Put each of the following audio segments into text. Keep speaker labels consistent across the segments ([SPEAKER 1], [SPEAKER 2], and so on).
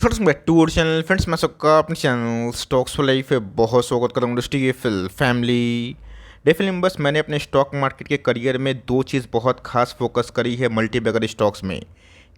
[SPEAKER 1] Friends back to our channel. Friends मैं सबका अपने चैनल स्टॉक्स फॉर लाइफ है बहुत स्वागत करता हूँ। इंडस्ट्री की फिल फैमिली डेफिनेटली बस मैंने अपने स्टॉक मार्केट के करियर में दो चीज़ बहुत खास फोकस करी है मल्टी बैगर स्टॉक्स में।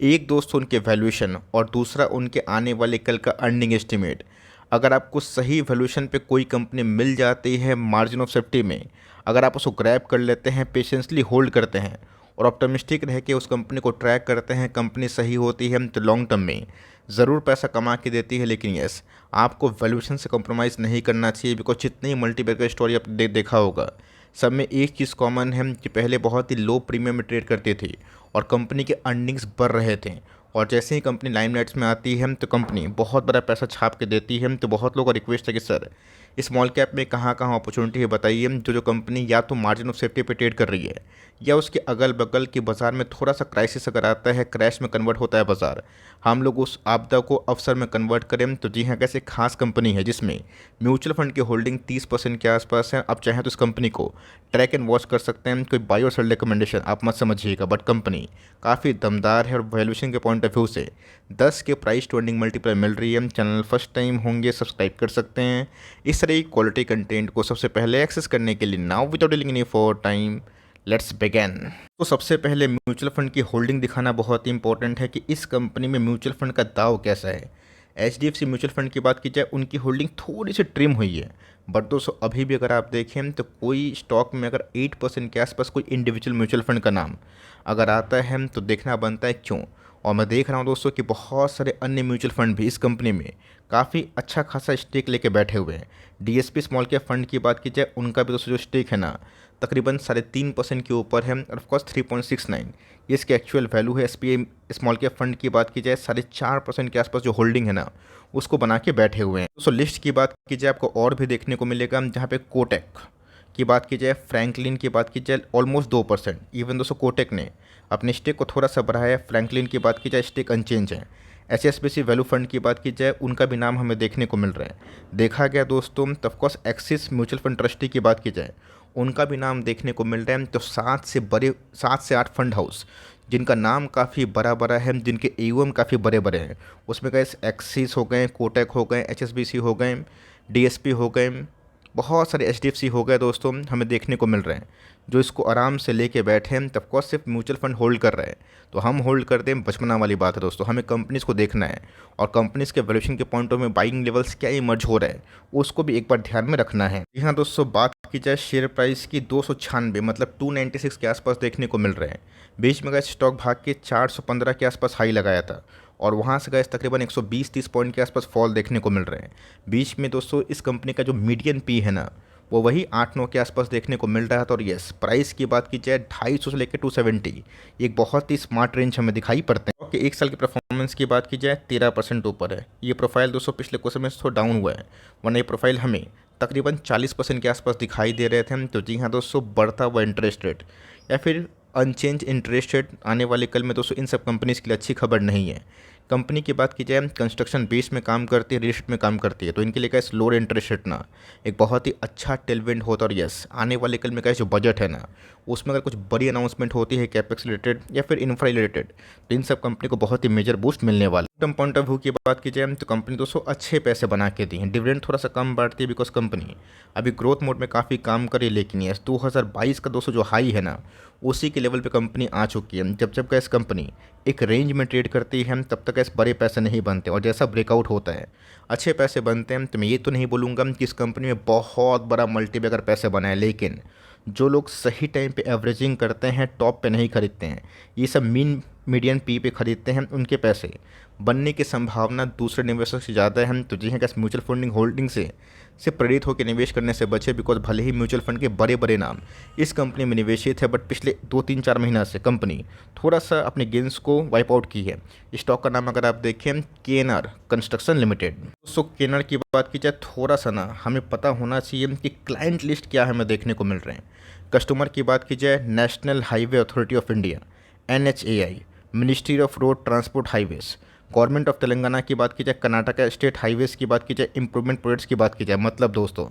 [SPEAKER 1] एक दोस्त उनके वैल्यूएशन और दूसरा उनके आने वाले कल का अर्निंग एस्टिमेट। अगर आपको सही वैल्यूएशन पे कोई कंपनी मिल जाती है मार्जिन ऑफ सेफ्टी में, अगर आप उसको ग्रैब कर लेते हैं, पेशेंसली होल्ड करते हैं और ऑप्टिमिस्टिक रह के उस कंपनी को ट्रैक करते हैं, कंपनी सही होती है तो लॉन्ग टर्म में ज़रूर पैसा कमा के देती है। लेकिन यस, आपको वैल्यूएशन से कॉम्प्रोमाइज़ नहीं करना चाहिए बिकॉज जितनी ही मल्टीबैगर स्टोरी आपने देखा होगा, सब में एक चीज़ कॉमन है कि पहले बहुत ही लो प्रीमियम में ट्रेड करती थी और कंपनी के अर्निंग्स बढ़ रहे थे। और जैसे ही कंपनी लाइमलाइट्स में आती है तो कंपनी बहुत बड़ा पैसा छाप के देती है। तो बहुत लोगों का रिक्वेस्ट है कि सर स्मॉल कैप में कहाँ कहाँ अपॉर्चुनिटी है बताइए, जो जो कंपनी या तो मार्जिन ऑफ सेफ्टी पे ट्रेड कर रही है या उसके अगल बगल के बाज़ार में थोड़ा सा क्राइसिस अगर आता है, क्रैश में कन्वर्ट होता है बाज़ार, हम लोग उस आपदा को अवसर में कन्वर्ट करें। तो जी हाँ, कैसे खास कंपनी है जिसमें म्यूचुअल फंड की होल्डिंग 30% के आसपास है। आप चाहें तो इस कंपनी को ट्रैक एंड वॉच कर सकते हैं। कोई बाय और सेल रिकमेंडेशन आप मत समझिएगा, बट कंपनी काफ़ी दमदार है और वैल्यूएशन के पॉइंट ऑफ व्यू से 10 के प्राइस टू अर्निंग मल्टीप्लाई मिल रही है। चैनल फर्स्ट टाइम होंगे सब्सक्राइब कर सकते हैं इस तरह की क्वालिटी कंटेंट को सबसे पहले एक्सेस करने के लिए। Now without dealing any for time let's begin. तो सबसे पहले म्यूचुअल फंड की होल्डिंग दिखाना बहुत ही इंपॉर्टेंट है कि इस कंपनी में म्यूचुअल फंड का दाव कैसा है। HDFC म्यूचुअल फंड की बात की जाए, उनकी होल्डिंग थोड़ी सी ट्रिम हुई है, बट दोस्तों अभी भी अगर आप देखें तो कोई स्टॉक में अगर 8% के आसपास कोई इंडिविजुअल म्यूचुअल फंड का नाम अगर आता है तो देखना बनता है क्यों। और मैं देख रहा हूँ दोस्तों कि बहुत सारे अन्य म्यूचुअल फंड भी इस कंपनी में काफ़ी अच्छा खासा स्टेक लेके बैठे हुए हैं। DSP स्मॉल कैप फंड की बात की जाए, उनका भी दोस्तों जो स्टेक है ना तकरीबन 3.5% के ऊपर है और ऑफकोर्स 3.69 ये इसकी एक्चुअल वैल्यू है। SBI स्मॉल कैप फंड की बात की जाए 4.5% के आसपास जो होल्डिंग है ना उसको बना के बैठे हुए हैं। दोस्तों लिस्ट की बात की जाए आपको और भी देखने को मिलेगा, जहाँ पे कोटेक की बात की जाए, फ्रैंकलिन की बात की जाए ऑलमोस्ट 2%। इवन दोस्तों कोटेक ने अपने स्टेक को थोड़ा सा बढ़ाया है। फ्रैंकलिन की बात की जाए स्टेक अनचेंज है। HSBC वैल्यू फंड की बात की जाए, उनका भी नाम हमें देखने को मिल रहा है। देखा गया दोस्तों तो of course axis mutual fund trustee की बात की जाए, उनका भी नाम देखने को मिल रहा है। तो 7 से 8 फंड हाउस जिनका नाम काफ़ी बड़ा बड़ा है, जिनके AUM काफ़ी बड़े बड़े हैं, उसमें गए एक्सिस हो गए, कोटक हो गए, HSBC हो गए, DSP हो गए, बहुत सारे HDFC हो गए दोस्तों, हमें देखने को मिल रहे हैं जो इसको आराम से लेके बैठे हैं। तब कोर्स सिर्फ म्यूचुअल फंड होल्ड कर रहे हैं तो हम होल्ड कर दें, बचपना वाली बात है दोस्तों। हमें कंपनीज़ को देखना है और कंपनीज़ के वैल्यूएशन के पॉइंट ऑफ में बाइंग लेवल्स क्या इमर्ज हो रहा है उसको भी एक बार ध्यान में रखना है। जी हाँ दोस्तों, बात की जाए शेयर प्राइस की 296 मतलब 296 के आसपास देखने को मिल रहे हैं। बीच में गए स्टॉक भाग के 415 के आसपास हाई लगाया था और वहाँ से गए तकरीबन 120-30 पॉइंट के आसपास फॉल देखने को मिल रहे हैं। बीच में दोस्तों इस कंपनी का जो मीडियन पी है ना वो वही 8-9 के आसपास देखने को मिल रहा था। और यस, प्राइस की बात की जाए 250 से लेकर 270 एक बहुत ही स्मार्ट रेंज हमें दिखाई पड़ते हैं। ओके, एक साल की परफॉर्मेंस की बात की जाए 13% ऊपर है। ये प्रोफाइल दोस्तों पिछले कुछ समय से थोड़ा डाउन हुआ है, वरना ये प्रोफाइल हमें तकरीबन 40% के आसपास दिखाई दे रहे थे। तो जी हाँ दोस्तों, बढ़ता हुआ इंटरेस्ट रेट या फिर अनचेंज इंटरेस्ट रेट आने वाले कल में दोस्तों इन सब कंपनीज़ के लिए अच्छी खबर नहीं है। कंपनी की बात की जाए, कंस्ट्रक्शन बेस में काम करती है, रियल एस्टेट में काम करती है, तो इनके लिए क्या लोअर इंटरेस्ट रेट ना एक बहुत ही अच्छा टेलविंड होता है। और यस, आने वाले कल में क्या जो बजट है ना उसमें अगर कुछ बड़ी अनाउंसमेंट होती है कैपेक्स रिलेटेड या फिर इंफ्रा रिलेटेड, तो इन सब कंपनी को बहुत ही मेजर बूस्ट मिलने वाला। टर्म पॉइंट ऑफ व्यू की बात की जाए तो कंपनी दोस्तों अच्छे पैसे बना के दी हैं। डिविडेंड थोड़ा सा कम बढ़ती है बिकॉज कंपनी अभी ग्रोथ मोड में काफ़ी काम करे। लेकिन यस, 2022 का दोस्तों जो हाई है ना उसी के लेवल पे कंपनी आ चुकी है। जब जब गैस कंपनी एक रेंज में ट्रेड करती है तब तक ऐसे बड़े पैसे नहीं बनते और जैसा ब्रेकआउट होता है अच्छे पैसे बनते हैं। तो मैं ये तो नहीं बोलूँगा कि इस कंपनी में बहुत बड़ा मल्टीबैगर पैसे बनाए, लेकिन जो लोग सही टाइम पे एवरेजिंग करते हैं, टॉप पे नहीं खरीदते हैं, ये सब मीडियन पी पे खरीदते हैं, उनके पैसे बनने की संभावना दूसरे निवेशकों से ज़्यादा है। तो जी हाँ, कैसे म्यूचुअल फंडिंग होल्डिंग से प्रेरित होकर निवेश करने से बचे बिकॉज भले ही म्यूचुअल फंड के बड़े बड़े नाम इस कंपनी में निवेशित है, बट पिछले 2-3-4 महीना से कंपनी थोड़ा सा अपने गेंस को वाइप आउट की है। स्टॉक का नाम अगर आप देखें, KNR कंस्ट्रक्शन लिमिटेड। दोस्तों KNR की बात की जाए, थोड़ा सा ना हमें पता होना चाहिए कि क्लाइंट लिस्ट क्या हमें देखने को मिल रहे हैं। कस्टमर की बात की जाए, national highway authority of India NHAI, ministry of road transport highways, government of Telangana की बात की जाए, कर्नाटका स्टेट हाईवेज़ की बात की जाए, इंप्रूवमेंट प्रोजेक्ट्स की बात की जाए, मतलब दोस्तों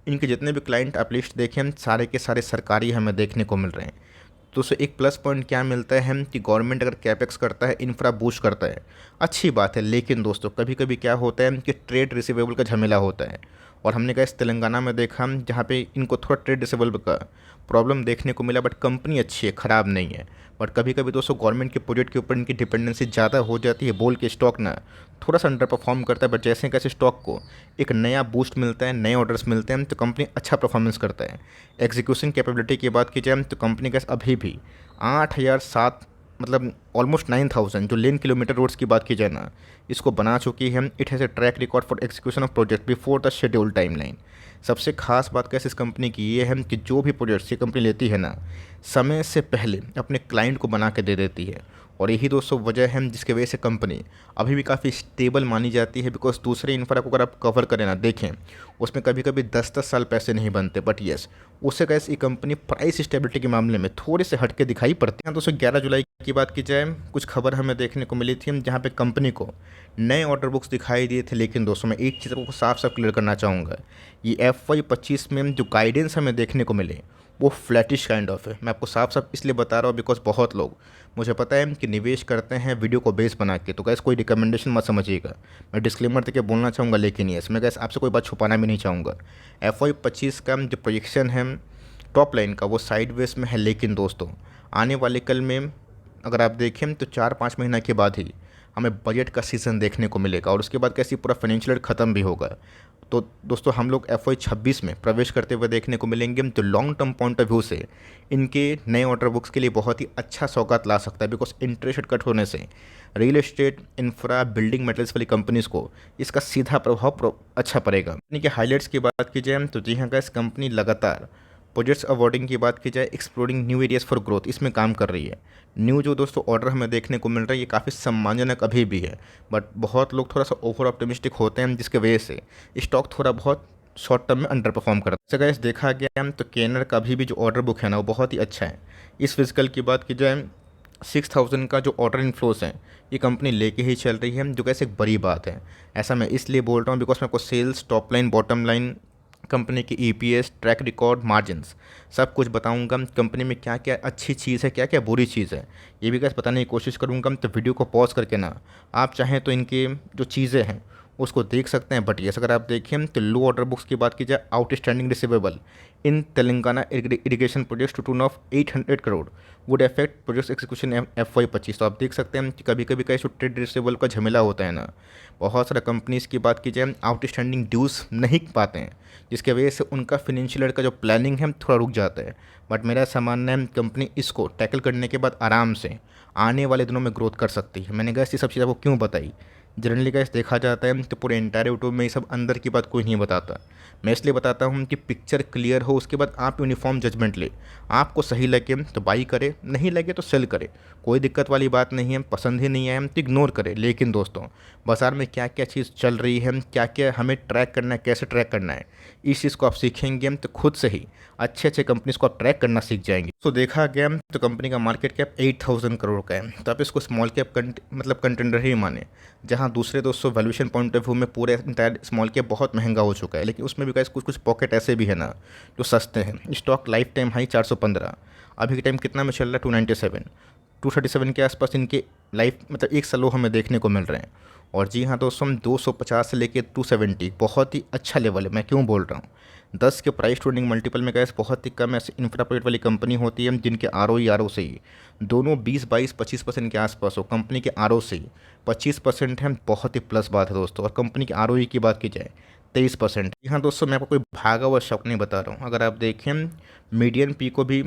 [SPEAKER 1] इनके जितने भी क्लाइंट आप लिस्ट देखें सारे के सारे सरकारी हमें देखने को मिल रहे हैं। दोस्तों एक प्लस पॉइंट क्या मिलता है कि गवर्नमेंट अगर कैपेक्स करता है, इंफ्रा बूस्ट करता है, अच्छी बात है। लेकिन दोस्तों कभी कभी क्या होता है कि ट्रेड रिसीवेबल का झमेला होता है, और हमने कहा इस तेलंगाना में देखा जहाँ पे इनको थोड़ा ट्रेड रिसीवेबल का प्रॉब्लम देखने को मिला। बट कंपनी अच्छी है, ख़राब नहीं है। बट कभी कभी दोस्तों गवर्नमेंट के प्रोजेक्ट के ऊपर इनकी डिपेंडेंसी ज़्यादा हो जाती है, बोल के स्टॉक ना थोड़ा सा अंडर परफॉर्म करता है। बट जैसे कैसे स्टॉक को एक नया बूस्ट मिलता है, नए ऑर्डर्स मिलते हैं, तो कंपनी अच्छा परफॉर्मेंस करता है। एग्जीक्यूशन कैपेबिलिटी की बात की जाए तो कंपनी का अभी भी 8,007 मतलब ऑलमोस्ट 9,000 जो लेन किलोमीटर रोड्स की बात की जाए ना, इसको बना चुकी है। It has a track record for execution of project before the schedule timeline. सबसे खास बात कैसे इस कंपनी की ये है कि जो भी प्रोजेक्ट्स ये कंपनी लेती है ना, समय से पहले अपने क्लाइंट को बना के दे देती है। और यही दोस्तों वजह है जिसकी वजह से कंपनी अभी भी काफ़ी स्टेबल मानी जाती है। बिकॉज दूसरे इंफ्रा को अगर आप कवर करें ना, देखें उसमें कभी कभी 10-10 साल पैसे नहीं बनते। बट येस, उससे कैसे ये कंपनी प्राइस स्टेबिलिटी के मामले में थोड़े से हटके दिखाई पड़ती है। दोस्तों 11 जुलाई की बात की जाए, कुछ खबर हमें देखने को मिली थी जहाँ पे कंपनी को नए ऑर्डर बुक्स दिखाई दिए थे। लेकिन दोस्तों मैं एक चीज़ को साफ साफ क्लियर करना चाहूँगा, ये FY25 में जो गाइडेंस हमें देखने को मिले वो फ्लैटिश काइंड ऑफ है। मैं आपको साफ साफ इसलिए बता रहा हूँ बिकॉज बहुत लोग, मुझे पता है कि निवेश करते हैं वीडियो को बेस बना के, तो गैस कोई रिकमेंडेशन मत समझिएगा। मैं डिस्क्लेमर देके बोलना चाहूँगा, लेकिन यस मैं गैस आपसे कोई बात छुपाना भी नहीं चाहूँगा। FY25 का जो प्रोजेक्शन है टॉप लाइन का वो साइडवेज में है। लेकिन दोस्तों आने वाले कल में अगर आप देखें तो 4-5 महीना के बाद ही हमें बजट का सीज़न देखने को मिलेगा, और उसके बाद कैसे पूरा फाइनेंशियल ईयर ख़त्म भी होगा। तो दोस्तों हम लोग FY26 में प्रवेश करते हुए देखने को मिलेंगे। तो long term point of view से इनके नए ऑर्डर बुक्स के लिए बहुत ही अच्छा सौगात ला सकता है। बिकॉज इंटरेस्ट रेट कट होने से real estate, infra, building materials वाली कंपनीज़ को इसका सीधा प्रभाव अच्छा पड़ेगा। कंपनी के हाईलाइट्स की बात की जाए तो जी हाँ गैस, कंपनी लगातार प्रोजेक्ट्स अवॉर्डिंग की बात की जाए, exploring new areas for growth, इसमें काम कर रही है। न्यू जो दोस्तों ऑर्डर हमें देखने को मिल रहा है ये काफ़ी सम्मानजनक अभी भी है। बट बहुत लोग थोड़ा सा ओवर ऑप्टिमिस्टिक होते हैं, जिसके वजह से स्टॉक थोड़ा बहुत शॉर्ट टर्म में अंडर परफॉर्म करता है। जैसे गाइस देखा गया है तो केनर का अभी भी जो ऑर्डर बुक है ना वो बहुत ही अच्छा है। इस फिजिकल की बात की जाए 6,000 का जो ऑर्डर इनफ्लोस है ये कंपनी लेके ही चल रही है, जो कैसे एक बड़ी बात है। ऐसा मैं इसलिए बोल रहा हूँ बिकॉज मैं आपको sales, top line, bottom line, company की EPS, ट्रैक रिकॉर्ड, मार्जिन्स सब कुछ बताऊंगा। कंपनी में क्या क्या अच्छी चीज़ है, क्या क्या बुरी चीज़ है, ये भी कैसे बताने की कोशिश करूंगा। तो वीडियो को पॉज करके ना आप चाहें तो इनके जो चीज़ें हैं उसको देख सकते हैं। बट ये अगर आप देखें तो लो ऑर्डर बुक्स की बात की जाए, outstanding receivable in Telangana irrigation projects to tune of 800 crore would affect project execution FY25। तो आप देख सकते हैं कि कभी कभी कैसे ट्रेड रिसीवेबल का झमेला होता है ना, बहुत सारा कंपनीज़ की बात की जाए आउटस्टैंडिंग ड्यूज़ नहीं पाते हैं, जिसके वजह से उनका फाइनेंशियल ईयर का जो प्लानिंग है थोड़ा रुक जाता है। बट मेरा ऐसा मानना है कंपनी इसको टैकल करने के बाद आराम से आने वाले दिनों में ग्रोथ कर सकती है। मैंने गैस ये सब चीज़ आपको क्यों बताई, जनरली गैस देखा जाता है तो पूरे एंटायर यूट्यूब में ये सब अंदर की बात कोई नहीं बताता। मैं इसलिए बताता हूँ कि पिक्चर क्लियर हो, उसके बाद आप यूनिफॉर्म जजमेंट ले। आपको सही लगे तो बाई करे, नहीं लगे तो सेल करे, कोई दिक्कत वाली बात नहीं है। पसंद ही नहीं आए तो इग्नोर करे। लेकिन दोस्तों बाज़ार में क्या क्या चीज़ चल रही है, क्या क्या हमें ट्रैक करना है, कैसे ट्रैक करना है, इस चीज़ को आप सीखेंगे तो खुद से ही अच्छे अच्छे कंपनीज को आप ट्रैक करना सीख जाएंगे। तो देखा गया तो कंपनी का मार्केट कैप 8,000 करोड़ का है। तो आप इसको स्मॉल कैप मतलब कंटेंडर ही माने, जहाँ दूसरे दोस्तों वैल्यूएशन पॉइंट ऑफ व्यू में पूरे इंटायर स्मॉल कैप बहुत महंगा हो चुका है। लेकिन उसमें भी गाइस कुछ कुछ पॉकेट ऐसे भी है ना जो सस्ते हैं। स्टॉक लाइफ टाइम हाई 415, अभी के टाइम कितना में चल रहा है 297, 237 के आसपास इनके लाइफ मतलब एक सालों हमें देखने को मिल रहे हैं। और जी हाँ दोस्तों, हम 250 से लेके 270 बहुत ही अच्छा लेवल है। मैं क्यों बोल रहा हूँ, 10 के प्राइस टू अर्निंग मल्टीपल में गैस बहुत ही कम ऐसे इंफ्रा प्रोजेक्ट वाली कंपनी होती है जिनके ROE ROC दोनों 20-22-25% के आसपास हो। कंपनी के ROC 25% है, बहुत ही प्लस बात है दोस्तों। और कंपनी के ROE की बात की जाए 23%। यहाँ दोस्तों मैं आपको कोई भागा हुआ शौक नहीं बता रहा हूँ। अगर आप देखें मीडियन पी को भी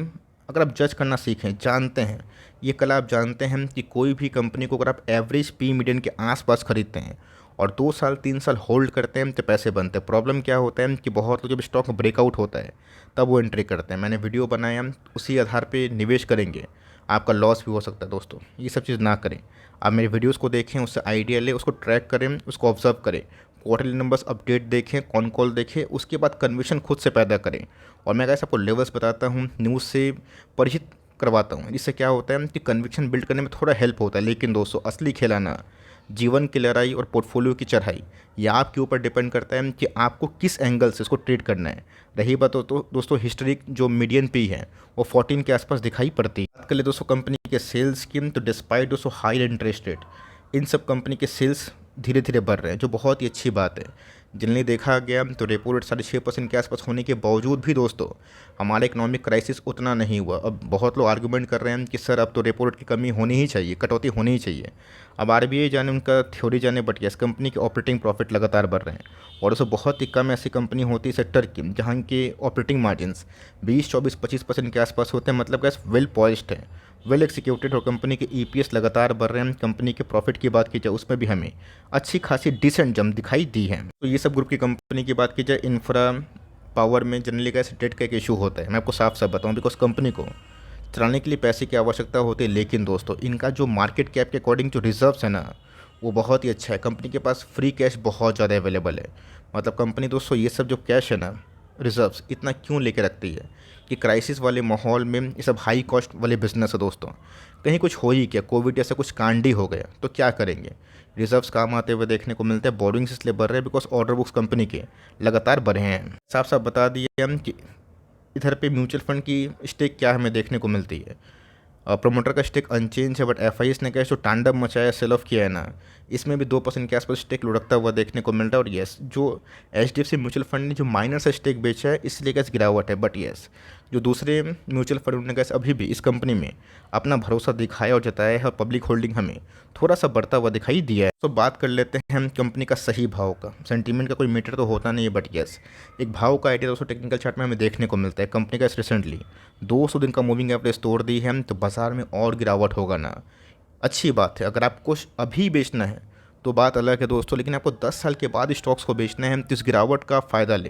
[SPEAKER 1] अगर आप जज करना सीखें, जानते हैं ये कल आप जानते हैं कि कोई भी कंपनी को अगर आप एवरेज पी मीडियन के आसपास खरीदते हैं और 2 साल 3 साल होल्ड करते हैं तो पैसे बनते हैं। प्रॉब्लम क्या होता है कि बहुत लोग जब स्टॉक ब्रेकआउट होता है तब वो एंट्री करते हैं। मैंने वीडियो बनाया, उसी आधार पे निवेश करेंगे, आपका लॉस भी हो सकता है दोस्तों। ये सब चीज़ ना करें, आप मेरे वीडियोस को देखें, उससे आइडिया लें, उसको ट्रैक करें, उसको ऑब्जर्व करें, क्वार्टरली नंबर्स अपडेट देखें, कौन कॉल देखें, उसके बाद कन्विक्शन खुद से पैदा करें। और मैं कैसे आपको लेवल्स बताता हूँ, न्यूज़ से परिचित करवाता हूँ। इससे क्या होता है कि कन्विक्शन बिल्ड करने में थोड़ा हेल्प होता है। लेकिन दोस्तों असली खेल ना जीवन की लड़ाई और पोर्टफोलियो की चढ़ाई, ये आपके ऊपर डिपेंड करता है कि आपको किस एंगल से इसको ट्रेड करना है। रही बात तो दोस्तों हिस्टोरिक जो मीडियन पी है वो 14 के आसपास दिखाई पड़ती है। बात कर ले दोस्तों कंपनी के सेल्स की, तो डिस्पाइट दोस्तों हाई इंटरेस्ट रेट, इन सब कंपनी के सेल्स धीरे धीरे बढ़ रहे हैं, जो बहुत ही अच्छी बात है। जनरली देखा गया तो रेपो रेट 6.5% के आसपास होने के बावजूद भी दोस्तों हमारा इकोनॉमिक क्राइसिस उतना नहीं हुआ। अब बहुत लोग आर्गूमेंट कर रहे हैं कि सर अब तो रेपो रेट की कमी होनी ही चाहिए, कटौती होनी ही चाहिए। अब आरबीआई जाने, उनका थ्योरी जाने, बट यस कंपनी के ऑपरेटिंग प्रॉफिट लगातार बढ़ रहे हैं। और दोस्तों बहुत ही कम ऐसी कंपनी होती है सेक्टर की जहाँ के ऑपरेटिंग मार्जिन्स 20-24-25% के आसपास होते हैं, मतलब गैस वेल पॉइज्ड है, वेल एक्सिक्यूटेड। और कंपनी के ईपीएस लगातार बढ़ रहे हैं। कंपनी के प्रॉफिट की बात की जाए उसमें भी हमें अच्छी खासी डिसेंट जंप दिखाई दी है। तो ये सब ग्रुप की कंपनी की बात की जाए, इंफ्रा पावर में जनरली कैसे डेट का एक इशू होता है, मैं आपको साफ साफ बताऊं, बिकॉज कंपनी को चलाने के लिए पैसे की आवश्यकता होती है। लेकिन दोस्तों इनका जो मार्केट कैप के अकॉर्डिंग जो रिजर्व्स है ना, वो बहुत ही अच्छा है। कंपनी के पास फ्री कैश बहुत ज़्यादा अवेलेबल है। मतलब कंपनी दोस्तों ये सब जो कैश है ना, रिजर्व्स इतना क्यों लेके रखती है कि क्राइसिस वाले माहौल में, ये सब हाई कॉस्ट वाले बिजनेस है दोस्तों, कहीं कुछ हो ही क्या, कोविड जैसा कुछ कांड ही हो गया तो क्या करेंगे, रिजर्व्स काम आते हुए देखने को मिलते हैं। बोर्डिंग्स इसलिए बढ़ रहे हैं बिकॉज ऑर्डर बुक्स कंपनी के लगातार बढ़े हैं। साफ साफ बता दिए हम कि इधर पे म्यूचुअल फंड की स्टेक क्या हमें देखने को मिलती है। प्रोमोटर का स्टेक अनचेंज है, बट एफआईएस ने क्या जो तांडव मचाया, सेल ऑफ किया है ना, इसमें भी 2% के आसपास स्टेक लुढ़कता हुआ देखने को मिल रहा है। और येस जो एचडीएफसी म्यूचुअल फंड ने जो माइनर से स्टेक बेचा है इसलिए कैसे गिरावट है, बट येस जो दूसरे म्यूचुअल फंड ने कैसे अभी भी इस कंपनी में अपना भरोसा दिखाया और जताया है, और पब्लिक होल्डिंग हमें थोड़ा सा बढ़ता हुआ दिखाई दिया है। तो बात कर लेते हैं हम कंपनी का सही भाव का। सेंटीमेंट का कोई मीटर तो होता नहीं है, बट येस एक भाव का आइडिया दोस्तों टेक्निकल चार्ट में हमें देखने को मिलता है। कंपनी का रिसेंटली 200 दिन का मूविंग एवरेज तोड़ दी है, तो बाजार में और गिरावट होगा ना, अच्छी बात है। अगर आपको अभी बेचना है तो बात अलग है दोस्तों, लेकिन आपको 10 साल के बाद स्टॉक्स को बेचना है तो इस गिरावट का फ़ायदा ले।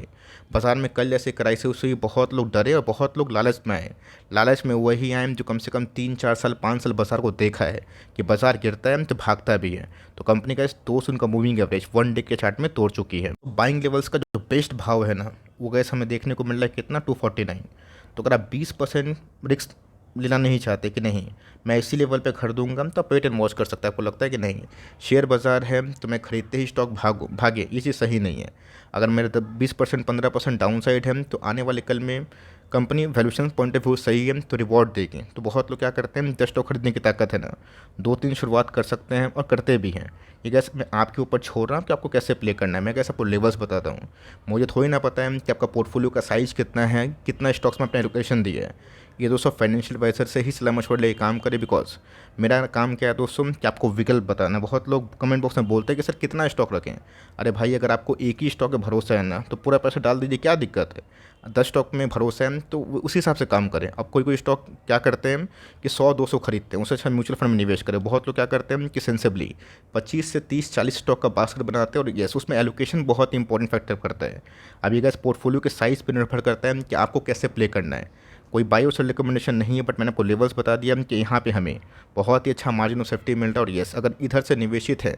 [SPEAKER 1] बाजार में कल जैसे क्राइसिस हुई, बहुत लोग डरे और बहुत लोग लालच में आए। लालच में वही आए जो कम से कम 3-4 साल 5 साल बाजार को देखा है कि बाजार गिरता है तो भागता भी है। तो कंपनी का इस 200 का मूविंग एवरेज 1 डे के चार्ट में तोड़ चुकी है। बाइंग लेवल्स का जो बेस्ट भाव है ना, वो गैस हमें देखने को मिल रहा है कितना, 249। तो अगर आप 20% रिस्क लेना नहीं चाहते कि नहीं मैं इसी लेवल पे खरीदूंगा, तो आप वेट एंड वॉच कर सकते हैं। आपको लगता है कि नहीं शेयर बाजार है तो मैं खरीदते ही स्टॉक भागे, ये चीज़ सही नहीं है। अगर मेरे 20% 15% डाउन साइड है तो आने वाले कल में company valuation point of view सही है तो रिवॉर्ड देगी। तो बहुत लोग क्या करते हैं, 10 स्टॉक खरीदने की ताकत है ना, 2-3 शुरुआत कर सकते हैं और करते भी हैं। ये गैस मैं आपके ऊपर छोड़ रहा हूँ कि आपको कैसे प्ले करना है। मैं कैसे आपको लेवल्स बताता हूँ। मुझे थोड़ी ना पता है कि आपका पोर्टफोलियो का साइज़ कितना है, कितना स्टॉक्स में अपना एलोकेशन दिया है। ये दोस्तों फाइनेंशियल एडवाइजर से ही सलाह मशवरा लेके काम करें, बिकॉज मेरा काम क्या है दोस्तों कि आपको विकल्प बताना। बहुत लोग कमेंट बॉक्स में बोलते हैं कि सर कितना स्टॉक रखें। अरे भाई अगर आपको एक ही स्टॉक में भरोसा है ना तो पूरा पैसा डाल दीजिए, क्या दिक्कत है। 10 स्टॉक में भरोसा है तो उसी हिसाब से काम करें। अब कोई स्टॉक क्या करते हैं कि 100-200 खरीदते हैं, उससे अच्छा म्यूचुअल फंड में निवेश करें। बहुत लोग क्या करते हैं कि सेंसिबली 25 से 30-40 स्टॉक का बास्केट बनाते हैं। और यस उसमें एलोकेशन बहुत इंपॉर्टेंट फैक्टर करता है। अब ये गैस पोर्टफोलियो के साइज़ पर निर्भर करता है कि आपको कैसे प्ले करना है। कोई बाई और सेल रिकमेंडेशन नहीं है, बट मैंने आपको लेवल्स बता दिया कि यहाँ पे हमें बहुत ही अच्छा मार्जिन ऑफ सेफ्टी मिल रहा है। और यस अगर इधर से निवेशित है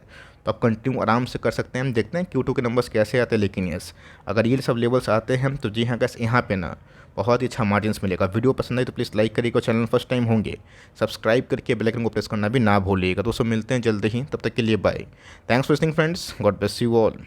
[SPEAKER 1] तो आप कंटिन्यू आराम से कर सकते हैं। देखते हैं Q2 के नंबर्स कैसे आते हैं, लेकिन यस अगर ये सब लेवल्स आते हैं तो जी हाँ गैस यहाँ पे ना बहुत ही अच्छा मार्जिन्स मिलेगा। वीडियो पसंद आई तो प्लीज़ लाइक करिएगा, चैनल फर्स्ट टाइम होंगे सब्सक्राइब करके बेल आइकन को प्रेस करना भी ना भूलिएगा। दोस्तों मिलते हैं जल्द ही, तब तक के लिए bye. Thanks for listening friends, God bless you all.